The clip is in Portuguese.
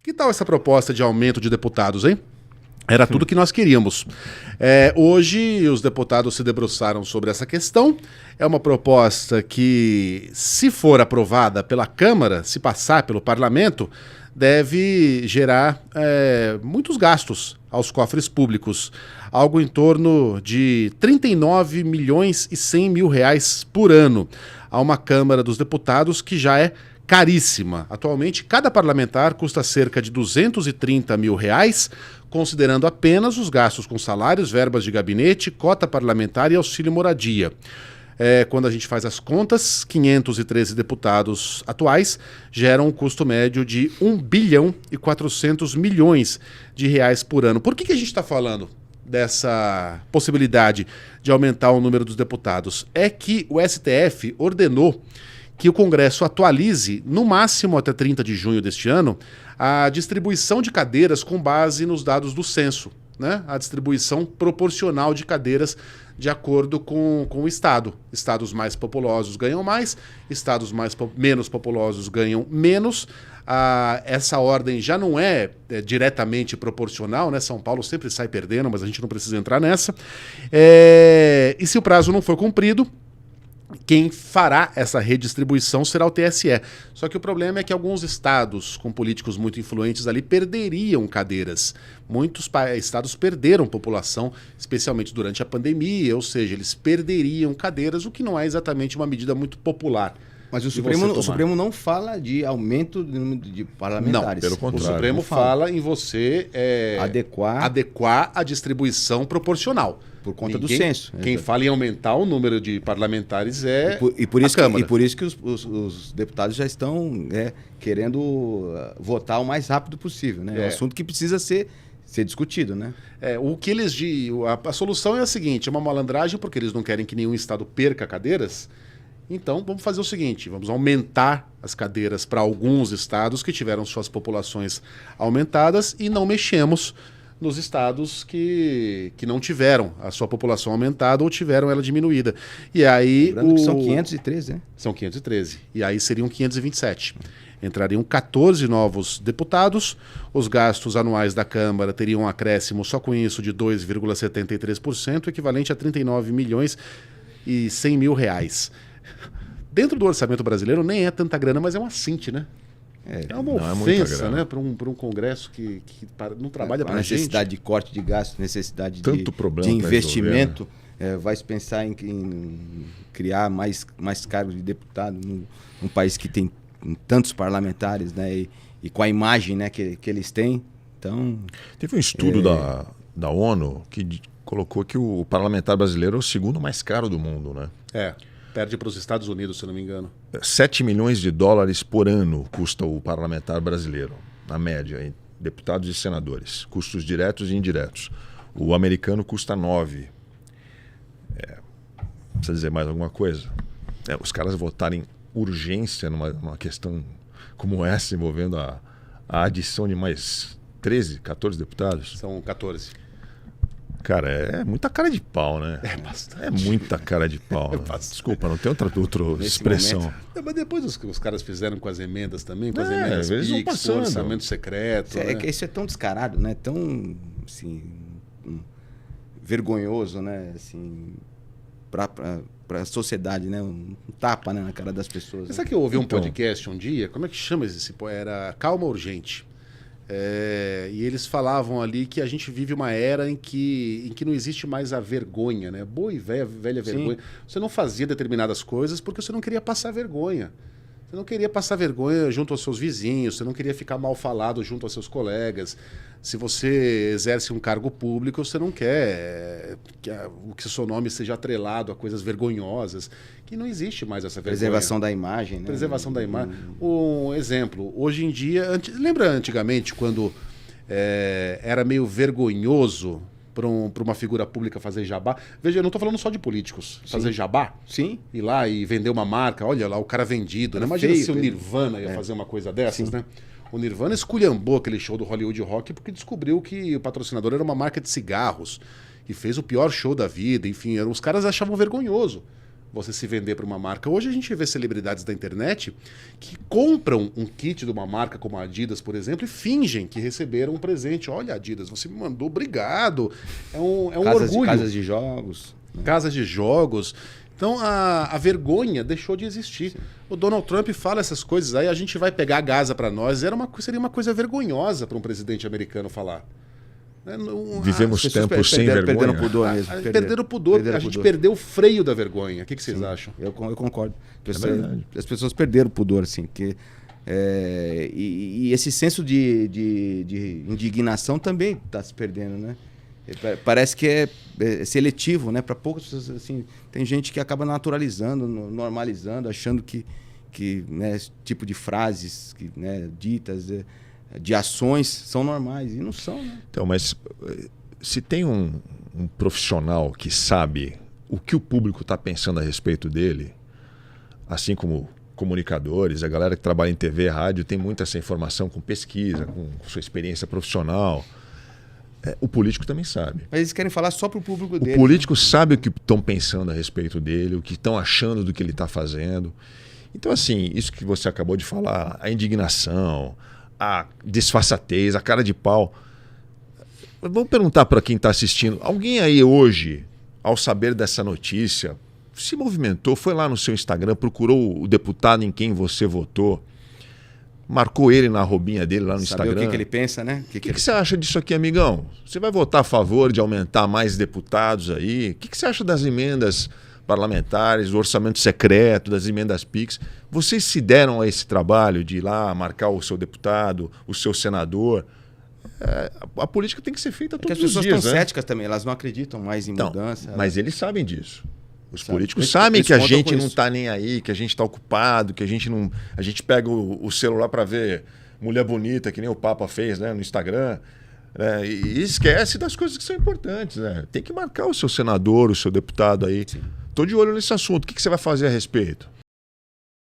Que tal essa proposta de aumento de deputados, hein? Era tudo que nós queríamos. Hoje, os deputados se debruçaram sobre essa questão. É uma proposta que, se for aprovada pela Câmara, se passar pelo Parlamento, deve gerar muitos gastos aos cofres públicos. Algo em torno de 39 milhões e 100 mil reais por ano. Há uma Câmara dos Deputados que já é caríssima. Atualmente, cada parlamentar custa cerca de 230 mil reais, considerando apenas os gastos com salários, verbas de gabinete, cota parlamentar e auxílio moradia. Quando a gente faz as contas, 513 deputados atuais geram um custo médio de 1 bilhão e 400 milhões de reais por ano. Por que a gente está falando dessa possibilidade de aumentar o número dos deputados? É que o STF ordenou que o Congresso atualize, no máximo até 30 de junho deste ano, a distribuição de cadeiras com base nos dados do censo, né? A distribuição proporcional de cadeiras de acordo com o Estado. Estados mais populosos ganham mais, estados menos populosos ganham menos. Essa ordem já não é diretamente proporcional, né? São Paulo sempre sai perdendo, mas a gente não precisa entrar nessa. E se o prazo não for cumprido, quem fará essa redistribuição será o TSE. Só que o problema é que alguns estados com políticos muito influentes ali perderiam cadeiras. Muitos estados perderam população, especialmente durante a pandemia, ou seja, eles perderiam cadeiras, o que não é exatamente uma medida muito popular. Mas o Supremo não fala de aumento do número de parlamentares. Não, pelo contrário. O Supremo fala em você adequar a distribuição proporcional. Por conta do censo. Quem fala em aumentar o número de parlamentares é a Câmara. E por isso que os deputados já estão querendo votar o mais rápido possível. Né? É um assunto que precisa ser discutido. Né? A solução é a seguinte, é uma malandragem porque eles não querem que nenhum estado perca cadeiras. Então, vamos fazer o seguinte, vamos aumentar as cadeiras para alguns estados que tiveram suas populações aumentadas e não mexemos nos estados que não tiveram a sua população aumentada ou tiveram ela diminuída. E aí lembrando que são 513, né? São 513. E aí seriam 527. Entrariam 14 novos deputados, os gastos anuais da Câmara teriam um acréscimo só com isso de 2,73%, equivalente a 39 milhões e 100 mil reais. Dentro do orçamento brasileiro nem é tanta grana, mas é uma cinte, né? É uma ofensa, né, para um Congresso que não trabalha para a gente. Necessidade de corte de gastos, necessidade de investimento. Vai se pensar em criar mais cargos de deputado num país que tem tantos parlamentares, né, e com a imagem, né, que eles têm. Então, teve um estudo da ONU que colocou que o parlamentar brasileiro é o segundo mais caro do mundo, né? Perde para os Estados Unidos, se não me engano. 7 milhões de dólares por ano custa o parlamentar brasileiro, na média, em deputados e senadores. Custos diretos e indiretos. O americano custa 9. Precisa dizer mais alguma coisa? Os caras votarem urgência numa questão como essa, envolvendo a adição de mais 13, 14 deputados. São 14. Cara, é muita cara de pau, né? É bastante. É muita cara de pau. Né? Desculpa, não tem outra expressão. Mas depois os caras fizeram com as emendas também, com as emendas PIX, com o orçamento secreto. Que isso é tão descarado, né? Tão, assim, vergonhoso, né? Assim, para a sociedade, né? Um tapa, né, na cara das pessoas. Sabe que eu ouvi um podcast um dia? Como é que chama esse? Era Calma Urgente. E eles falavam ali que a gente vive uma era em que não existe mais a vergonha, né? Boa e velha vergonha. Você não fazia determinadas coisas porque você não queria passar vergonha. Você não queria passar vergonha junto aos seus vizinhos, você não queria ficar mal falado junto aos seus colegas. Se você exerce um cargo público, você não quer que o seu nome seja atrelado a coisas vergonhosas, que não existe mais essa vergonha. Preservação da imagem, né? Preservação da imagem. Um exemplo, hoje em dia, lembra antigamente quando era meio vergonhoso para uma figura pública fazer jabá? Veja, eu não estou falando só de políticos. Fazer jabá? Sim. Ir lá e vender uma marca, olha lá, o cara vendido. Né? Imagina se o Nirvana ia fazer uma coisa dessas, né? O Nirvana esculhambou aquele show do Hollywood Rock porque descobriu que o patrocinador era uma marca de cigarros e fez o pior show da vida. Enfim, os caras achavam vergonhoso você se vender para uma marca. Hoje a gente vê celebridades da internet que compram um kit de uma marca como a Adidas, por exemplo, e fingem que receberam um presente. Olha, Adidas, você me mandou, obrigado. É um orgulho. Casas de jogos. Casas de jogos. Então a vergonha deixou de existir. Sim. O Donald Trump fala essas coisas aí, a gente vai pegar a Gaza para nós. Seria uma coisa vergonhosa para um presidente americano falar. Vivemos tempos sem vergonha. Perderam o pudor mesmo. Perderam o pudor. A gente perdeu o freio da vergonha. O que vocês acham? Eu concordo. As pessoas perderam o pudor, assim. Porque, e esse senso de indignação também está se perdendo, né? Parece que é seletivo, né? Para poucas pessoas, assim, tem gente que acaba naturalizando, normalizando, achando que né, esse tipo de frases né, ditas... de ações são normais, e não são, né? Então, mas se tem um profissional que sabe o que o público está pensando a respeito dele, assim como comunicadores, a galera que trabalha em TV e rádio tem muita essa informação com pesquisa, com sua experiência profissional, o político também sabe. Mas eles querem falar só para o público dele. O político sabe o que estão pensando a respeito dele, o que estão achando do que ele está fazendo. Então, assim, isso que você acabou de falar, a indignação, a disfarçatez, a cara de pau. Vamos perguntar para quem está assistindo. Alguém aí hoje, ao saber dessa notícia, se movimentou, foi lá no seu Instagram, procurou o deputado em quem você votou, marcou ele na arrobinha dele lá no Instagram? Saber o que ele pensa, né? O que você acha disso aqui, amigão? Você vai votar a favor de aumentar mais deputados aí? O que você acha das emendas parlamentares, do orçamento secreto, das emendas PIX? Vocês se deram a esse trabalho de ir lá marcar o seu deputado, o seu senador? A política tem que ser feita todos os dias. As pessoas estão céticas também, elas não acreditam mais em mudança. Mas eles sabem disso. Os políticos sabem que a gente não está nem aí, que a gente está ocupado, que a gente pega o celular para ver mulher bonita, que nem o Papa fez, né, no Instagram. E esquece das coisas que são importantes, né? Tem que marcar o seu senador, o seu deputado aí. Estou de olho nesse assunto. O que você vai fazer a respeito?